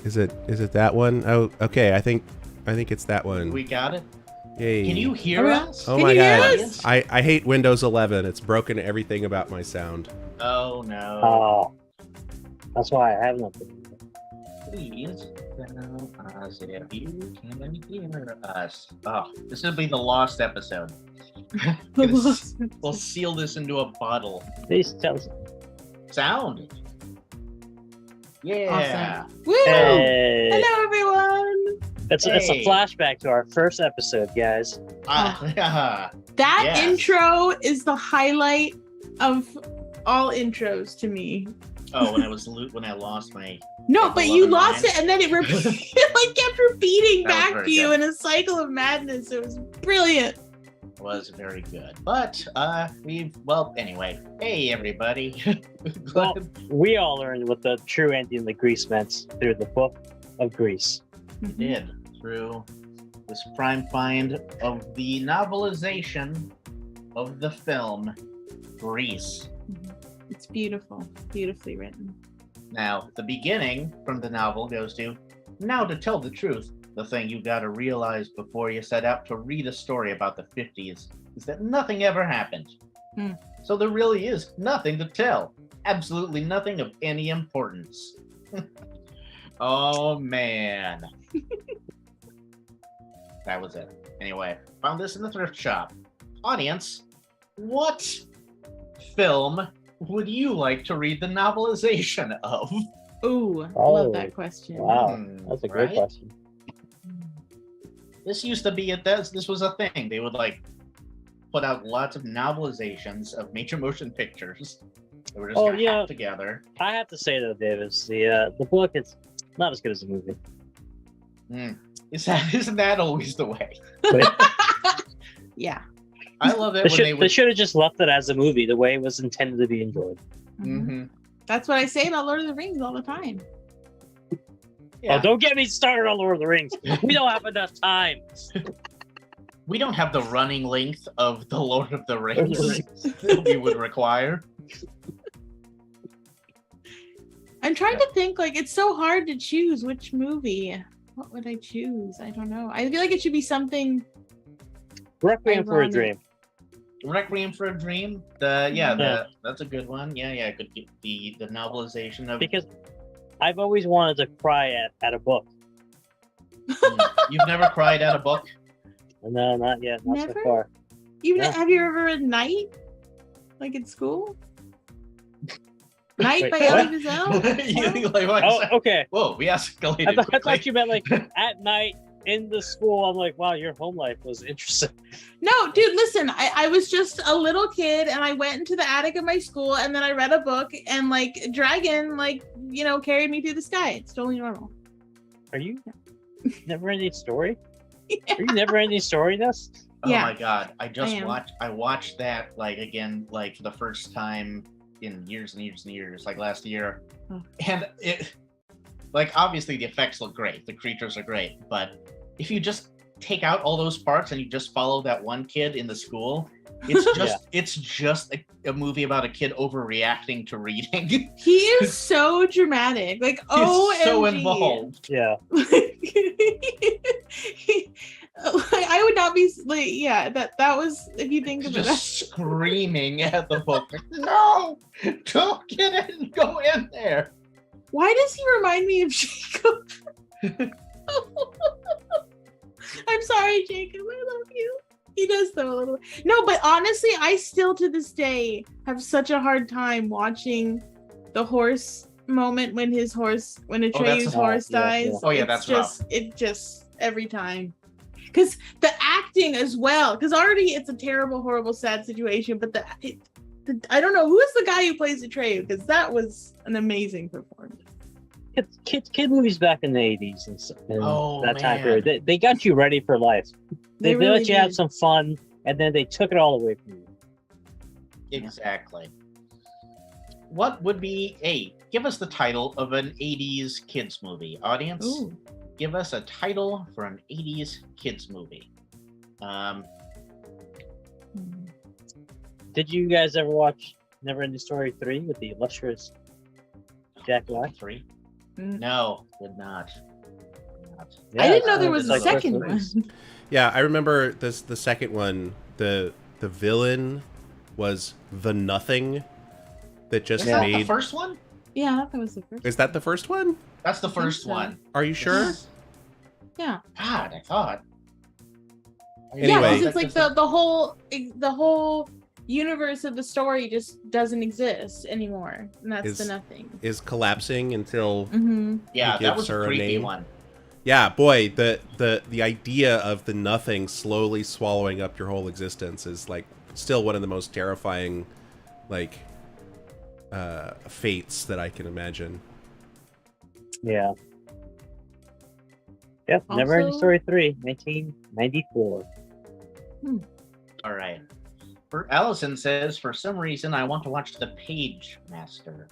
Is it that one? Oh, okay. I think it's that one. We got it. Yay. Can you hear us? Oh Can my you hear god. us? I hate Windows 11. It's broken everything about my sound. Oh no. Oh, that's why I have nothing. Please tell us if you can hear us. Oh, this will be the lost episode. We'll seal this into a bottle. Please tell us. Sound. Yeah. Awesome. Woo! Hey, Hello, everyone. it's a Hey. flashback to our first episode, guys. That Yes. intro is the highlight of all intros to me. Oh, when I lost my. No, Like but 11 you lost lines? it, and then it like kept repeating That was back very to you good. in a cycle of madness. It was brilliant. Was very good. But anyway. Hey everybody. Well, we all learned what the true ending of the Grease meant through the book of Grease. Did through this prime find of the novelization of the film Grease. It's beautiful, beautifully written. Now, the beginning from the novel goes to, now to tell the truth, the thing you gotta realize before you set out to read a story about the 50s is that nothing ever happened. Hmm. So there really is nothing to tell. Absolutely nothing of any importance. Oh man. That was it. Anyway, found this in the thrift shop. Audience, what film would you like to read the novelization of? Ooh, I Oh, love that question. Wow, Hmm, that's a great right? question. This used to be this was a thing. They would like put out lots of novelizations of major motion pictures. They were just Oh, kinda yeah. hacked together. I have to say though, Davis, the book is not as good as the movie. Isn't that always the way? Yeah. I love it They when they should, would. have just left it as a movie, the way it was intended to be enjoyed. Mm-hmm. That's what I say about Lord of the Rings all the time. Yeah. Oh, don't get me started on Lord of the Rings. We don't have enough time. We don't have the running length of the Lord of the Rings that we would require. I'm trying to think, like, it's so hard to choose which movie. What would I choose? I don't know. I feel like it should be something. Requiem for a Ironic. Dream. Requiem for a Dream. That's a good one. Yeah, it could be the novelization of. Because I've always wanted to cry at a book. You've never cried at a book? No, not yet. Not Never? so far. Even Yeah. have you ever read Night? Like in school? Night Wait, by what? Elie Wiesel? You like, what? Oh, okay. Whoa, we escalated I quickly. thought you meant like at night in the school. I'm like, wow, your home life was interesting. No, dude, listen, I was just a little kid and I went into the attic of my school and then I read a book and like dragon, like, you know, carried me through the sky. It's totally normal. Are you never ending story? Are you never ending story this? Oh Yeah. my god! I am. watched that like again, like for the first time in years and years and years, like last year, Oh. and it, like obviously the effects look great, the creatures are great, but if you just take out all those parts and you just follow that one kid in the school, it's just a movie about a kid overreacting to reading. He is so dramatic. Like, He's so OMG. involved. Yeah. I would not be like, yeah, that was, if you think of it, Just screaming at the book. No, don't get in. Go in there. why does he remind me of Jacob? I'm sorry, Jacob. I love you. He does though a little. No, but honestly, I still to this day have such a hard time watching the horse moment when Atreyu's horse yeah, dies. yeah. Oh, yeah, It's that's just it just every time. Because the acting as well, because already it's a terrible, horrible, sad situation, but I don't know who is the guy who plays Atreyu, because that was an amazing performance. Kid movies back in the 80s and Oh, that time man. period, they got you ready for life. They really let you have did. some fun, and then they took it all away from you. Exactly. What would be give us the title of an 80s kids movie. Audience, Ooh. give us a title for an 80s kids movie. Did you guys ever watch Never Ending Story 3 with the illustrious Jack Black? 3. No, did not. Yeah, I didn't know there it's was a like second Christmas. one. Yeah, I remember the second one. The villain was the Nothing that just Is that made. the first one? Yeah, that was the first. Is that the first one? That's the I think first so. one. Are you sure? Yeah. God, I thought. Yeah, Anyway. because it's like the whole universe of the story just doesn't exist anymore, and that's the Is- Nothing. Is collapsing until Mm-hmm. Yeah, He that gives was her a a creepy name. one. Yeah, boy, the idea of the Nothing slowly swallowing up your whole existence is like still one of the most terrifying like fates that I can imagine. Yeah. Yep, Never Ending Also- Story 3, 1994. All right. For Allison says, for some reason, I want to watch The Page Master.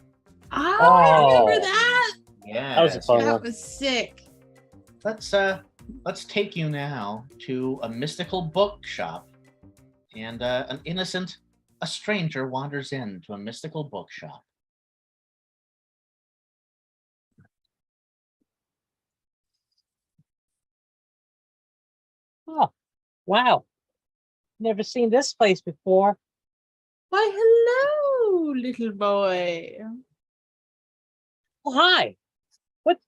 Oh, I remember Oh. that. Yeah, That was a fun That one. was sick. Let's take you now to a mystical bookshop, and a stranger wanders into a mystical bookshop. Oh, wow. Never seen this place before. Why, hello, little boy. Oh, hi. What?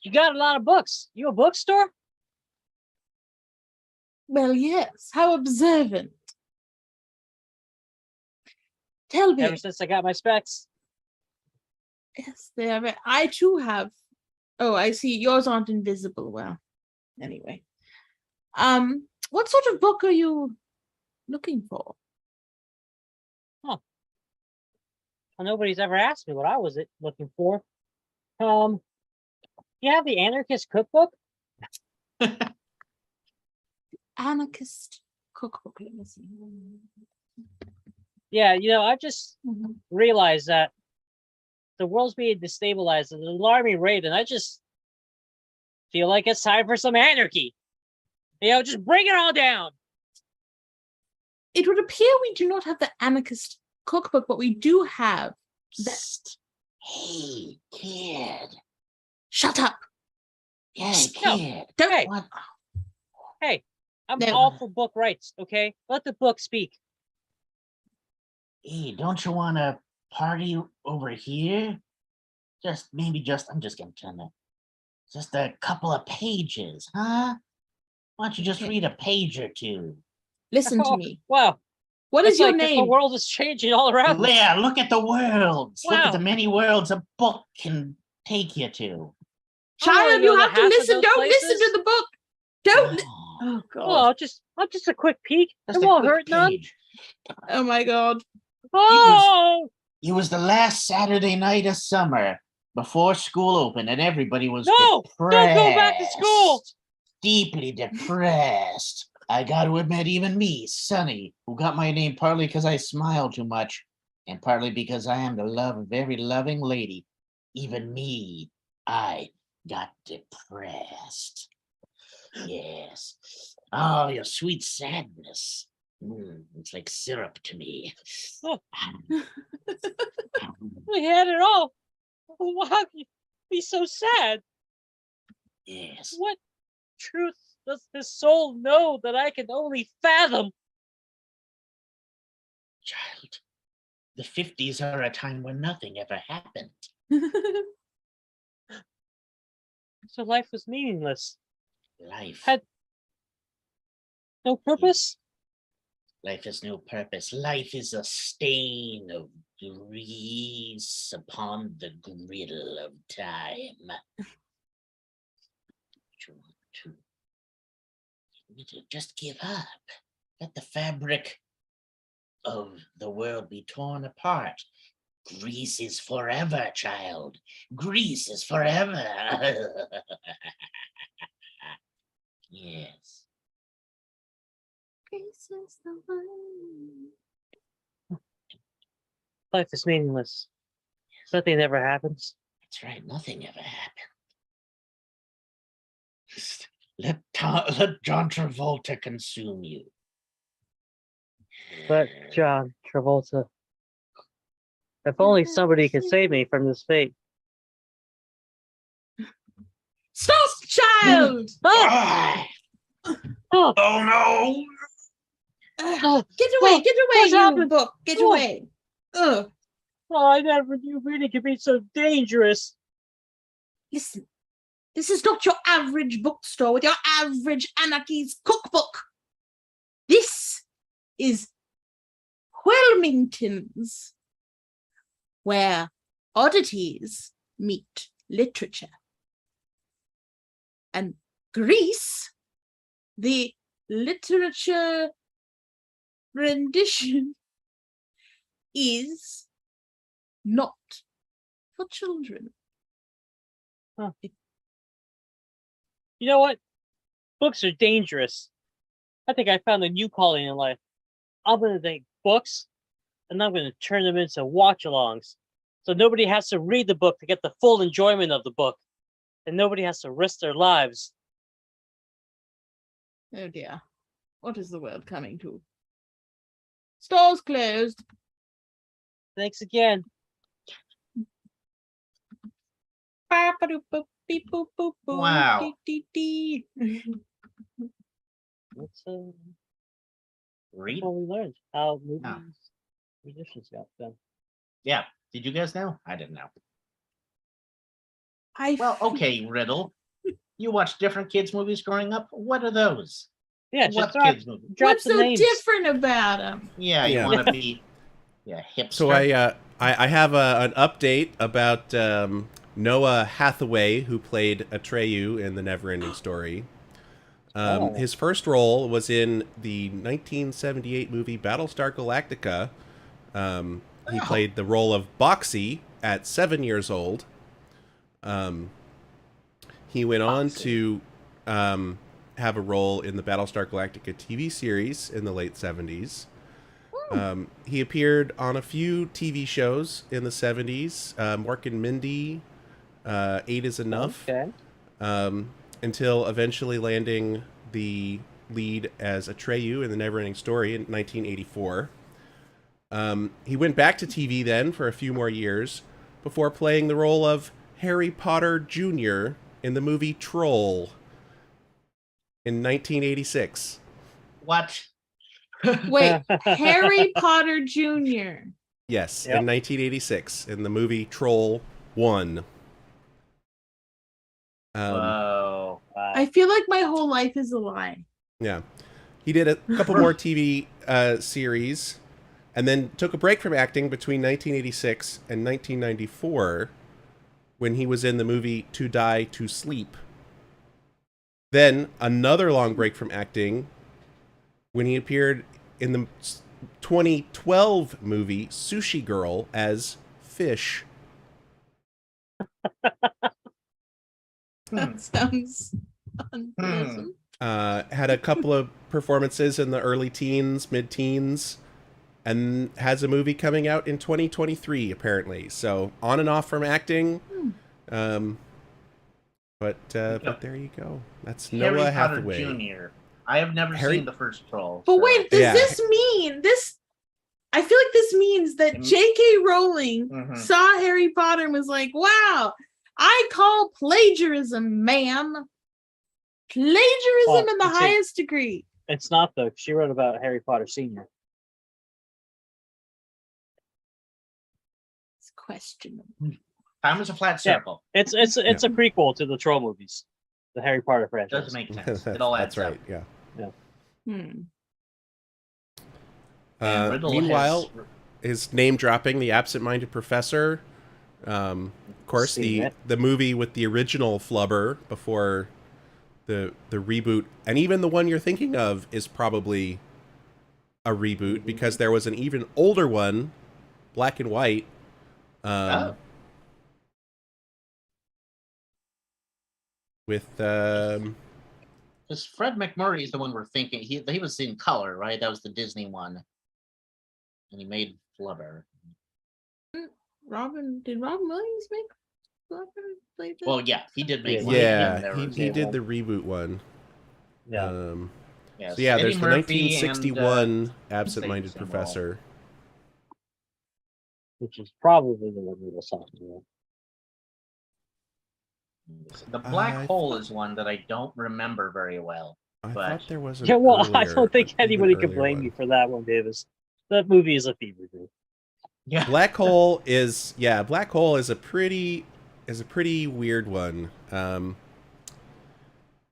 You got a lot of books. You a bookstore? Well, yes. How observant. Tell me. Ever since I got my specs. Yes, they are. I too have. Oh, I see. Yours aren't invisible. Well, anyway. What sort of book are you looking for? Nobody's ever asked me what I was looking for. You have the Anarchist Cookbook? Anarchist cookbook. Let me see. Yeah, I've just Mhm. realized that the world's being destabilized at an alarming rate, and I just feel like it's time for some anarchy. Just bring it all down. It would appear we do not have the anarchist cookbook, but we do have the. Psst. Hey, kid. Shut up! Yeah, No. kid. Don't. Hey. What? Hey, I'm No. all for book rights, okay? Let the book speak. Hey, don't you want to party over here? I'm just gonna turn it. Just a couple of pages, huh? Why don't you just Okay. read a page or two? Listen to Oh, me. Wow. What It's is your like name? The world is changing all around us. Yeah, look at the worlds. Look Wow. at the many worlds a book can take you to. I don't Child, wanna you know the have to half of listen. those Don't listen to places. the book. Don't. Oh, Oh God. Oh, just a quick peek. just It a won't quick hurt none. page. Oh my God. Oh, It was the last Saturday night of summer before school opened, and everybody was No, depressed. don't go back to school. Deeply depressed. I got to admit, even me, Sonny, who got my name partly because I smile too much, and partly because I am the love of every loving lady, even me, I got depressed. Yes. Oh, your sweet sadness. It's like syrup to me. Oh. we had it all. Why can you be so sad? Yes. What truth does his soul know that I can only fathom? Child, the 50s are a time when nothing ever happened. So life was meaningless. Life. Had no purpose? Life has no purpose. Life is a stain of grease upon the griddle of time. You need to just give up. Let the fabric of the world be torn apart. Greece is forever, child. Greece is forever. Yes. Life is meaningless. Nothing ever happens. That's right. Nothing ever happened. Let John Travolta consume you. But John Travolta, if only somebody could save me from this fate. child. Ah! Oh Oh, no! Get away, get away, What's you happened? book. Get Oh. away. Ugh. oh, I never knew reading could be so dangerous. Listen, this is not your average bookstore with your average Anarchy's cookbook. This is Wilmington's, where oddities meet literature. And Greece, the literature rendition, is not for children. You know what? Books are dangerous. I think I found a new calling in life. I'm going to take books and I'm going to turn them into watch alongs. So nobody has to read the book to get the full enjoyment of the book. And nobody has to risk their lives. Oh dear. What is the world coming to? Stores closed. Thanks again. Wow. That's Read? what we learned. How movies, Ah. musicians got done. Yeah. Did you guys know? I didn't know. I Well, okay, Riddle. You watch different kids' movies growing up? What are those? Yeah, What just drop, kids' movies? drop What's the so names. different about them? Yeah, you Yeah. want to be hipster. So I have an update about Noah Hathaway, who played Atreyu in the Neverending Story. Oh. His first role was in the 1978 movie Battlestar Galactica. He Oh. played the role of Boxy at 7 years old. He went on Boxy. to have a role in the Battlestar Galactica TV series in the late 70s. He appeared on a few TV shows in the 70s, Mork and Mindy, 8 is Enough, Okay. until eventually landing the lead as Atreyu in the Neverending Story in 1984. He went back to TV then for a few more years before playing the role of Harry Potter Jr. in the movie Troll in 1986. What? Wait, Harry Potter Jr. Yes, Yep. in 1986 in the movie Troll 1. Whoa. Wow. I feel like my whole life is a lie. Yeah. He did a couple more TV series and then took a break from acting between 1986 and 1994 when he was in the movie To Die to Sleep. Then another long break from acting when he appeared in the 2012 movie Sushi Girl as Fish. That sounds unpleasant. Had a couple of performances in the early teens, mid-teens, and has a movie coming out in 2023 apparently. So on and off from acting. But there you go. That's Harry Noah Potter Hathaway. Jr. I have never Harry- seen the first Troll. But so- wait, does Yeah. this mean this? I feel like this means that Mm. J.K. Rowling Mhm. saw Harry Potter and was like, "Wow, I call plagiarism, ma'am. Plagiarism in the it's a- highest degree." It's not though. She wrote about Harry Potter Senior. It's questionable. Time is a flat circle. It's a prequel to the Troll movies, the Harry Potter franchise. Doesn't make sense. It all adds That's right. up. Yeah. Hmm. And Riddle Meanwhile, has- his name dropping the absent-minded professor. Of course, Seen it. the movie with the original Flubber before the reboot, and even the one you're thinking of is probably a reboot because there was an even older one, black and white. Oh. With Because Fred McMurray is the one we're thinking. He was in color, right? That was the Disney one. And he made Flubber. Did Robin Williams make Flubber? Play that? Well, yeah, he did make Yeah. one. yeah, There he was- did the reboot one. Yeah. yes. So yeah, Eddie there's the Murphy 1961 absent-minded same role. professor. Which is probably the one we were talking about. The black I hole is one that I don't remember very well. I But- thought there was an Yeah, well, I earlier- don't think an even anybody could earlier blame one. you for that one, Davis. That movie is a fever dream. Yeah. Black hole is Black hole is a pretty weird one.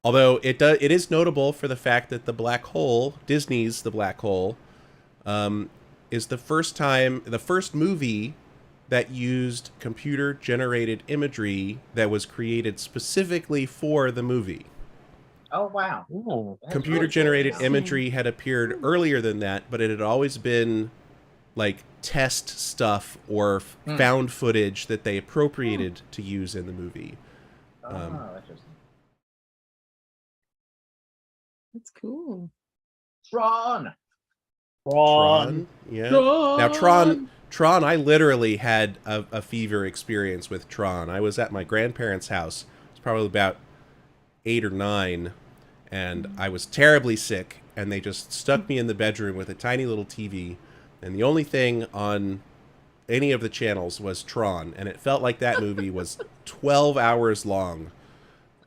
Although it is notable for the fact that the black hole, Disney's The Black Hole, is the first movie that used computer generated imagery that was created specifically for the movie. Oh wow. Oh, That's Computer really generated cool. imagery had appeared earlier than that, but it had always been like test stuff or found footage that they appropriated to use in the movie. Oh, interesting. That's cool. Tron. Tron. Yeah. Tron. Now Tron, I literally had a fever experience with Tron. I was at my grandparents' house. It was probably about 8 or 9, and I was terribly sick, and they just stuck me in the bedroom with a tiny little TV, and the only thing on any of the channels was Tron, and it felt like that movie was 12 hours long.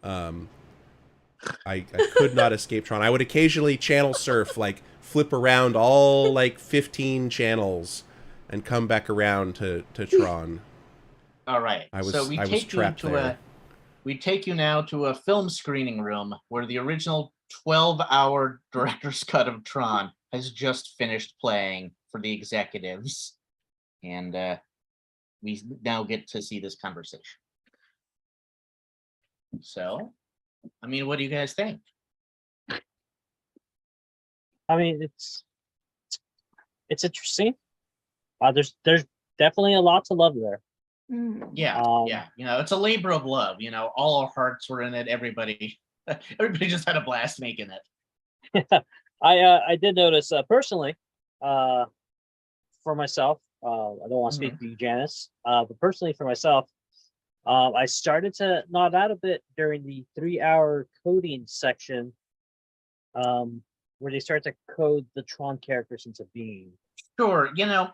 I could not escape Tron. I would occasionally channel surf, like flip around all like 15 channels and come back around to Tron. All right. I was trapped there. We take you now to a film screening room where the original 12-hour director's cut of Tron has just finished playing for the executives, and we now get to see this conversation. So, I mean, what do you guys think? I mean, it's interesting. There's definitely a lot to love there. Mm. Yeah, yeah. You know, it's a labor of love. You know, all our hearts were in it. Everybody just had a blast making it. I did notice personally, for myself. I don't want to speak for you, Janice, but personally for myself, I started to nod out a bit during the 3-hour coding section, where they start to code the Tron characters into being. Sure, you know,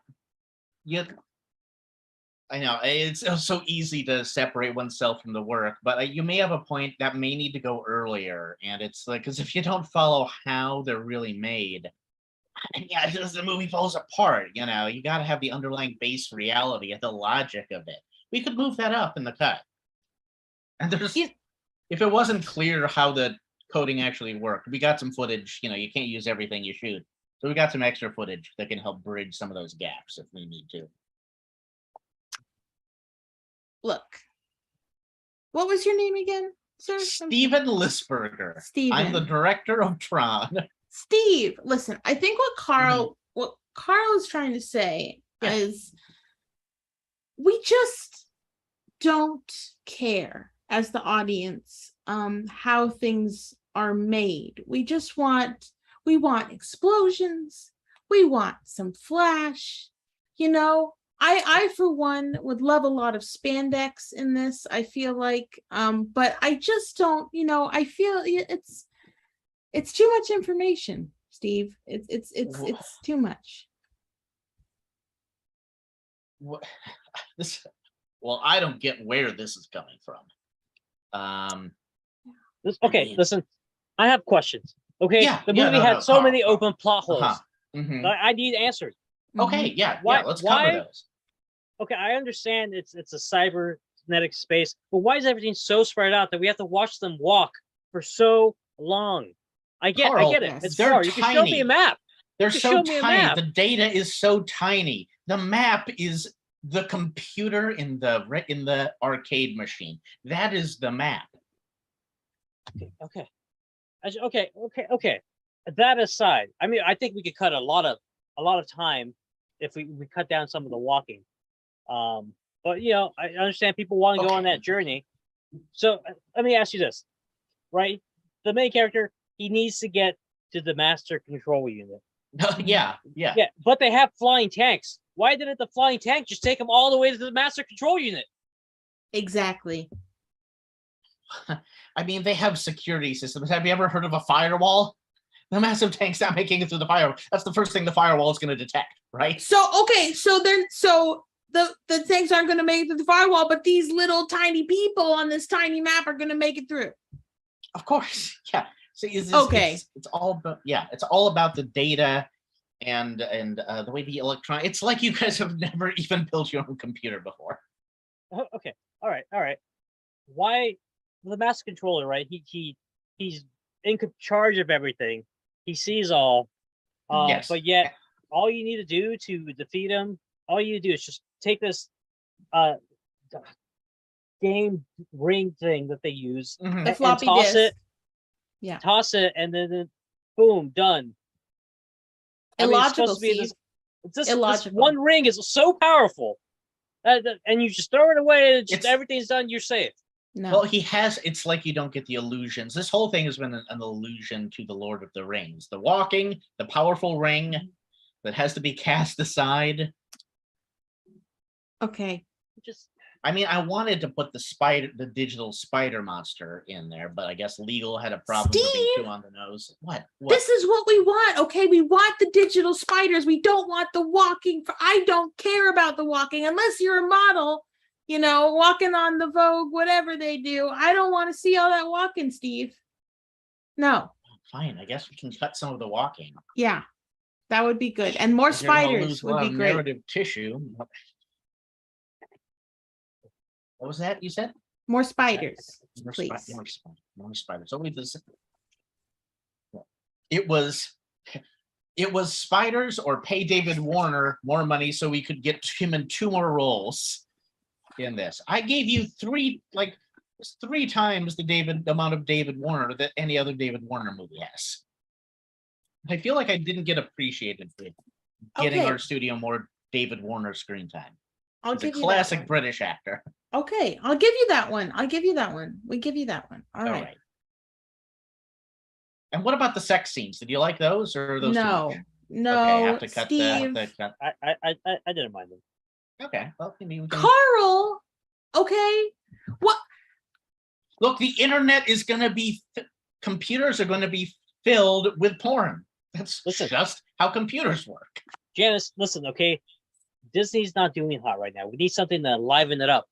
I know it's so easy to separate oneself from the work, but you may have a point that may need to go earlier, and it's like, because if you don't follow how they're really made, yeah, just the movie falls apart. You know, you got to have the underlying base reality and the logic of it. We could move that up in the cut. And there's, if it wasn't clear how the coding actually worked, we got some footage. You know, you can't use everything you shoot, so we got some extra footage that can help bridge some of those gaps if we need to. Look, what was your name again, sir? Steven Lisberger. Steven. I'm the director of Tron. Steve, listen, I think what Carl is trying to say is we just don't care as the audience how things are made. We want explosions. We want some flash. You know, I for one would love a lot of spandex in this. I feel like, but I just don't. You know, I feel it's too much information, Steve. It's too much. Well, I don't get where this is coming from. Okay, listen, I have questions. Okay, the movie had so many open plot holes. I need answers. Okay, yeah, let's cover those. Okay, I understand it's a cybernetic space, but why is everything so spread out that we have to watch them walk for so long? I get it. It's far. You can show me a map. They're so tiny. The data is so tiny. The map is the computer in the arcade machine. That is the map. Okay. That aside, I mean, I think we could cut a lot of time if we cut down some of the walking. But you know, I understand people want to go on that journey. So let me ask you this, right? The main character, he needs to get to the master control unit. Yeah. But they have flying tanks. Why didn't the flying tank just take them all the way to the master control unit? Exactly. I mean, they have security systems. Have you ever heard of a firewall? The massive tank's not making it through the firewall. That's the first thing the firewall is going to detect, right? So the things aren't going to make it through the firewall, but these little tiny people on this tiny map are going to make it through. Of course, yeah. So Okay. it's all about it's all about the data and the way the electron. It's like you guys have never even built your own computer before. Oh, okay. All right. Why the master controller, right? He's in charge of everything. He sees all. Yes. But yet all you need to do to defeat him, all you do is just take this game ring thing that they use Mhm. The and floppy toss disk. it. Yeah. Toss it, and then boom, done. I mean, it's Illogical, supposed to be Steve. this Illogical. one ring is so powerful, and you just throw it away, and just, It's- everything's done. You're safe. No. Well, it's like you don't get the illusions. This whole thing has been an allusion to the Lord of the Rings. The walking, the powerful ring that has to be cast aside. Okay. Just I mean, I wanted to put the digital spider monster in there, but I guess legal had a problem with being Steve! too on the nose. What? This is what we want. Okay, we want the digital spiders. We don't want the walking. I don't care about the walking unless you're a model, walking on the Vogue, whatever they do. I don't want to see all that walking, Steve. No. Fine, I guess we can cut some of the walking. Yeah, that would be good. And more If you're gonna spiders lose a would lot be of great. narrative tissue. What was that you said? More spiders, More please. more spiders. Only this. It was spiders or pay David Warner more money so we could get him in 2 more roles in this. I gave you 3 times the amount of David Warner that any other David Warner movie has. I feel like I didn't get appreciated for getting Okay. our studio more David Warner screen time. I'll He's a give you that classic one. British actor. Okay, I'll give you that one. We give you that one. All All right. right. And what about the sex scenes? Did you like those, or are those too No, much? no, Okay, have to cut Steve. the cut. I didn't mind them. Okay, well, maybe we can. Carl. Okay. What? Look, the internet is going to be. Computers are going to be filled with porn. That's Listen. just how computers work. Janice, listen, okay. Disney's not doing hot right now. We need something to liven it up.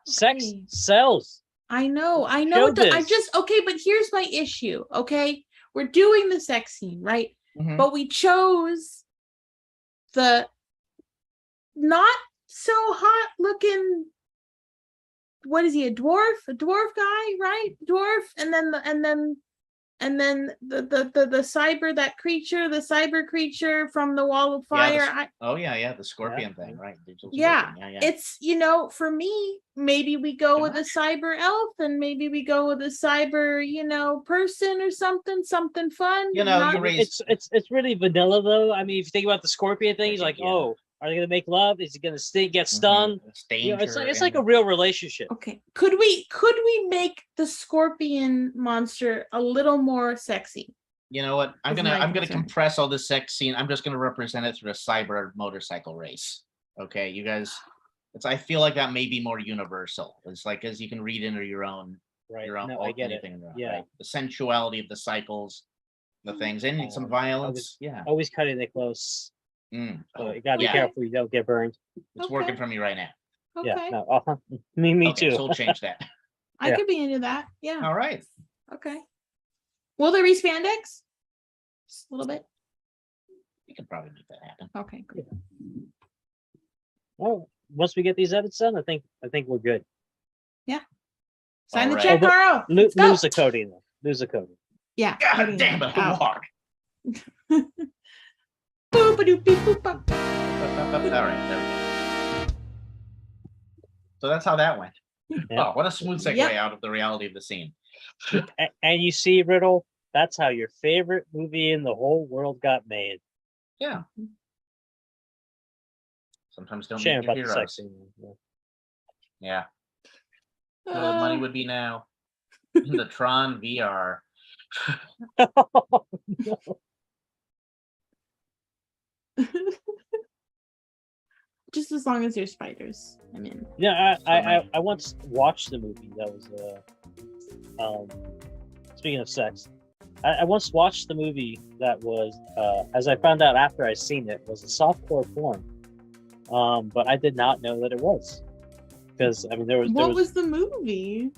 Sex Okay. sells. I know. I Showbiz. just okay, but here's my issue. Okay, we're doing the sex scene, right? Mhm. But we chose the not so hot looking. What is he? A dwarf guy, right? Dwarf, and then the cyber, that creature, the cyber creature from the Wall of Fire. The scorpion thing, right? Digital Yeah, scorpion. it's for me, maybe we go with a cyber elf, and maybe we go with a cyber person or something fun. You raised. It's really vanilla though. I mean, if you think about the scorpion thing, he's like, Yeah. oh, are they gonna make love? Is he gonna get stung? It's like a real relationship. Okay, could we make the scorpion monster a little more sexy? You know what? I'm Is gonna my concern. concern. Compress all this sex scene. I'm just gonna represent it through a cyber motorcycle race. Okay, you guys. I feel like that may be more universal. It's like as you can read into your own. Right. Your own. No, I get it. Anything, Yeah. Right? The sensuality of the cycles, the things, and some violence. Always cutting it close. So you gotta be yeah. careful you don't get burned. It's Okay. working for me right now. Okay, Yeah. No, me Okay, too. So we'll change that. I Yeah. could be into that. Yeah. All right. Okay. Will there be spandex? Just a little bit. We can probably make that happen. Okay. Good. Well, once we get these edits done, I think we're good. Sign the All check, right. Carl. Let's go. Lose the coding though. Lose the coding. Yeah. God coding. damn it! Ow. Hard. Boop-a-doop-beep-boop-bop. All right. There we go. So that's how that went. Yeah. Oh, what a smooth segue Yep. out of the reality of the scene. And you see, Riddle, that's how your favorite movie in the whole world got made. Yeah. Sometimes don't Shame meet about your the heroes. sex scene. Yeah. Where the money would be now in the Tron VR. No. Just as long as there's spiders. I'm in. Yeah, So I once watched the movie that was speaking of sex. I once watched the movie that was as I found out after I seen it was a softcore porn. But I did not know that it was because I mean there What was was the movie?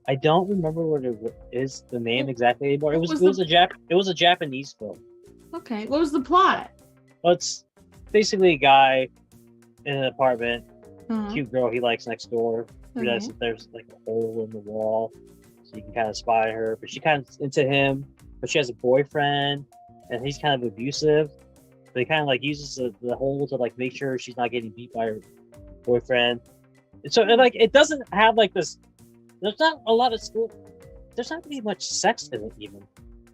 I don't remember what it is the name exactly anymore. It What was was it was a Japanese film. Okay, what was the plot? Well, it's basically a guy in an apartment, Uh-huh. cute girl he likes next door. Realizes that there's like a hole in the wall, so you can kind of spy her. But she kind of into him, but she has a boyfriend, and he's kind of abusive. So he kind of like uses the hole to like make sure she's not getting beat by her boyfriend. And so like it doesn't have like this. There's not a lot of school. There's not really much sex in it even.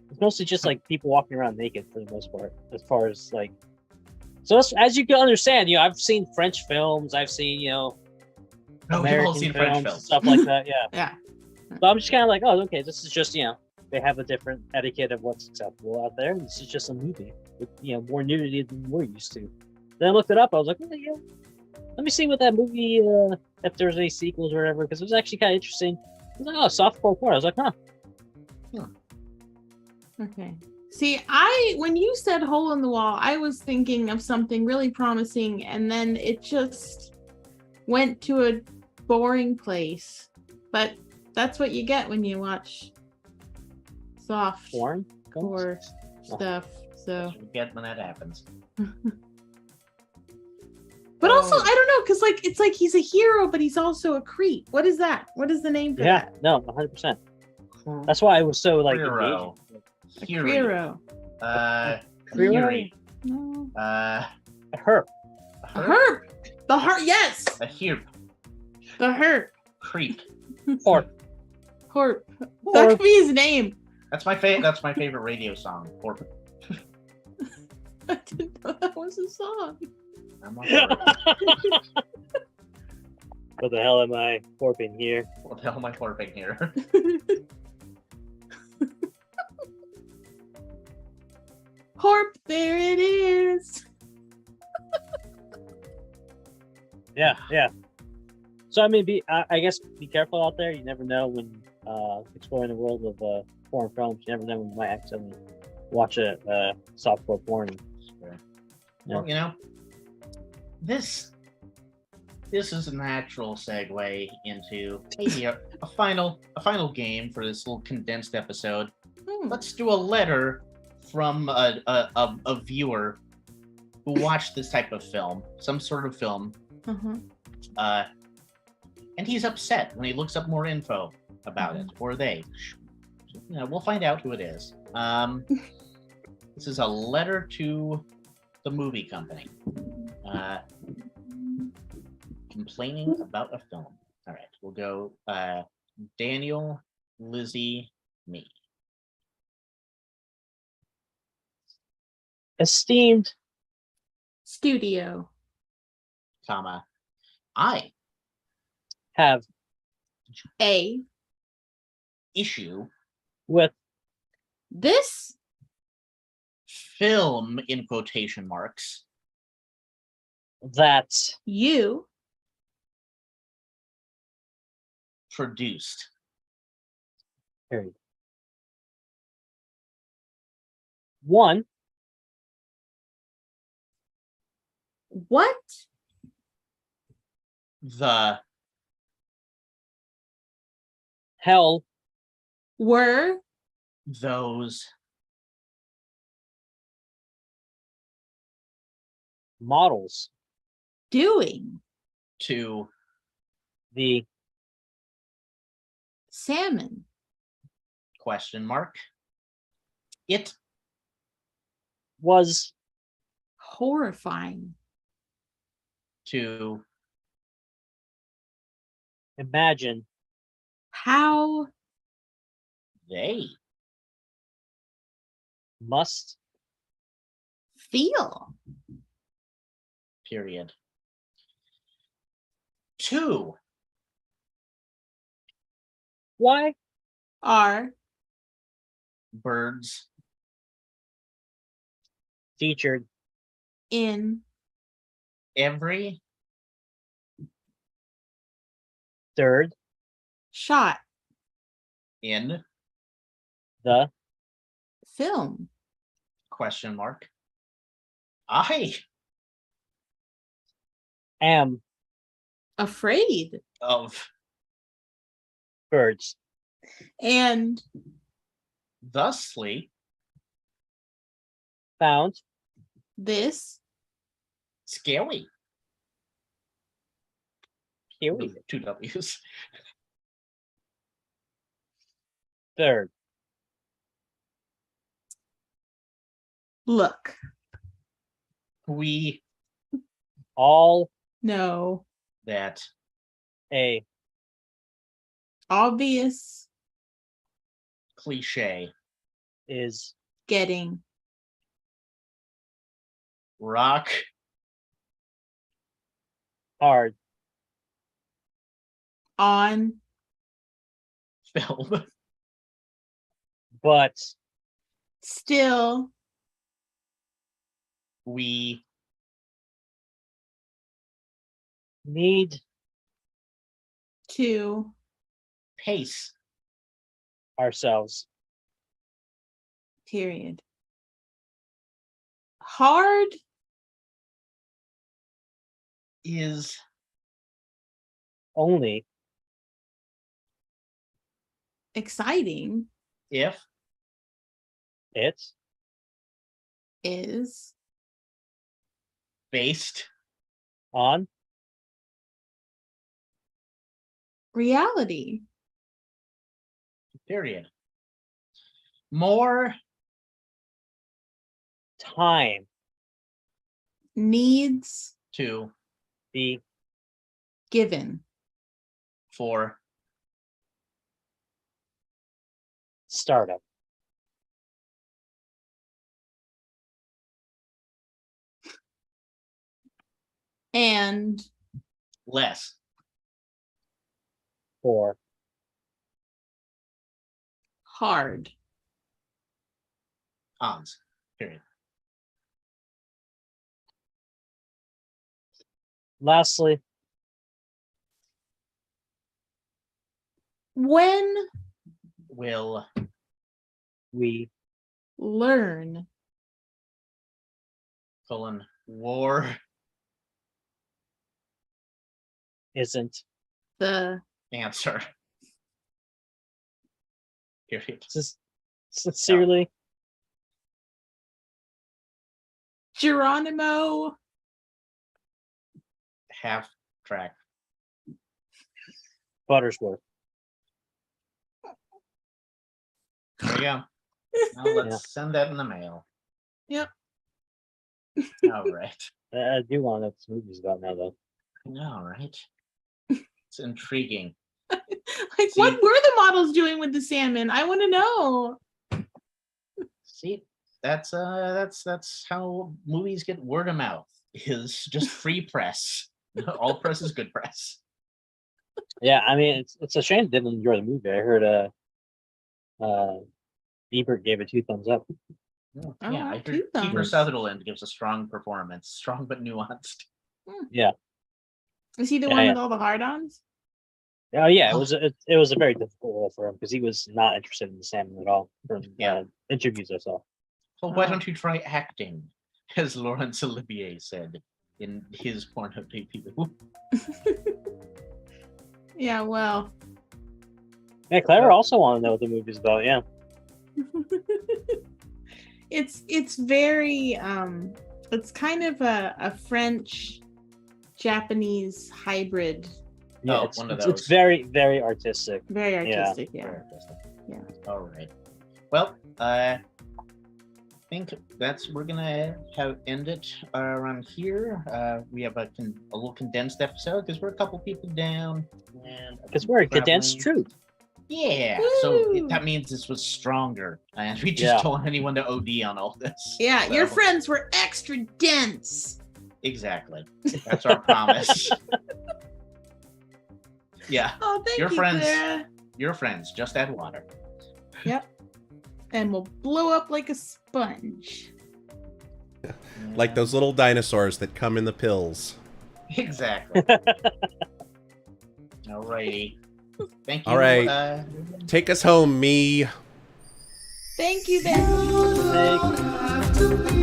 It's mostly just like people walking around naked for the most part, as far as like. So as you can understand, I've seen French films. I've seen we've all American seen films, French films. stuff like that. Yeah. Yeah. So I'm just kind of like, oh, okay, this is just they have a different etiquette of what's acceptable out there. And this is just a movie with more nudity than we're used to. Then I looked it up. I was like, oh, yeah, let me see what that movie, if there's any sequels or whatever, because it was actually kind of interesting. I was like, oh, softcore porn. I was like, huh. Okay. See, when you said hole in the wall, I was thinking of something really promising, and then it just went to a boring place. But that's what you get when you watch soft Porn? core stuff. So, That's what you get when that happens. but also I don't know, because like it's like he's a hero, but he's also a creep. What is that? What is the name for Yeah, that? no, 100%. That's why it was so like Hero. A Fury. hero. Fury. No. a herp. A herp. The herp. Yes. A herp. The herp. Creep. Or Herp. That could be his name. That's my favorite radio song. Horp. I didn't know that was a song. I'm on board. What the hell am I warping here? What the hell am I horping here? Horp, there it is. Yeah. So I mean, I guess be careful out there. You never know when exploring the world of foreign films. You never know when you might accidentally watch a softcore porn. Well, this is a natural segue into maybe a final game for this little condensed episode. Let's do a letter from a viewer who watched this type of film, some sort of film, and he's upset when he looks up more info about it, or they. We'll find out who it is. This is a letter to the movie company, complaining about a film. All right, we'll go Daniel, Lizzie, me. Esteemed Studio. Comma, I have A. issue with This film in quotation marks that you produced. period. One what The hell were those models doing to the salmon question mark it was horrifying to imagine how they must feel period to why are birds featured in every third shot in the film question mark I Am Afraid. of birds. And thusly Found this. scary. period. Two W's. Third. Look. We All No. that a Obvious. cliche is Getting. rock hard. On. film But Still. we need To. pace ourselves. Period. Hard. is Only Exciting. if it Is. based on Reality. period. More time Needs. to be Given. for startup. And. less For Hard. ons. Period. lastly, When. Will we Learn. war isn't The. answer. Period. sincerely Geronimo. Half track. Buttersworth. There you go. Now let's Yeah. send that in the mail. Yep. All right. I do want to know what this movie's about now, though. I know, right? It's intriguing. Like, See- what were the models doing with the salmon? I want to know. See, that's how movies get word of mouth. Is just free press. All press is good press. Yeah, I mean, it's a shame they didn't enjoy the movie. I heard Ebert gave it 2 thumbs up. Oh, Yeah, I wow, heard 2 Kiefer thumbs. Sutherland gives a strong performance, strong but nuanced. Is he the Yeah, one yeah. with all the hard-ons? Oh yeah, it was a very difficult role for him because he was not interested in the salmon at all from Yeah. interviews I saw. Well, why Oh. don't you try acting, as Laurence Olivier said in his porno debut? Yeah, well. Yeah, Clara also wanted to know what the movie's about. Yeah, It's very it's kind of a French Japanese hybrid. yeah, Oh, it's, one of it's those. very very artistic. Very Yeah. artistic, yeah. Very artistic. Yeah. All right. Well, I think we're gonna end it around here. We have a little condensed episode because we're a couple people down, and Because we're a condensed traveling. truth. Yeah, so Woo! that means this was stronger, and we just Yeah. don't want anyone to OD on all this. Yeah, your So, friends were extra dense. Exactly. That's our promise. Yeah, Oh, thank Your you, friends. Clara. your friends. Just add water. And we'll blow up like a sponge. Like those little dinosaurs that come in the pills. Exactly. Alrighty. Thank you. All right. Take us home, me. Thank you, Ben. Thank-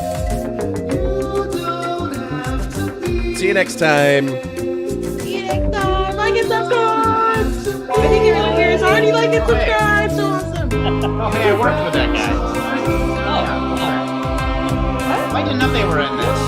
You don't have to See you next time. See you next time. Like and subscribe. I think everyone here is already like and subscribe. So awesome. Oh, hey, I worked with that guy. Oh, I didn't know they were in this.